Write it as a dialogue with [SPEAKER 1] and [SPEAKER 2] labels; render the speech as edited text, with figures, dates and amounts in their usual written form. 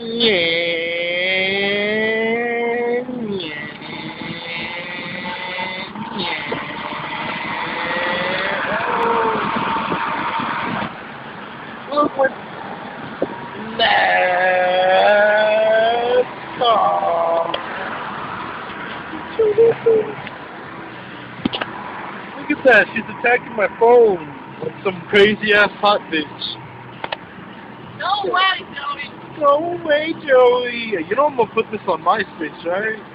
[SPEAKER 1] Yeah, yeah, yeah. Look what that song. Look at that, she's attacking my phone like some crazy ass hot bitch.
[SPEAKER 2] No way, Joey.
[SPEAKER 1] Go away, Joey. You know I'm gonna put this on MySpace, right?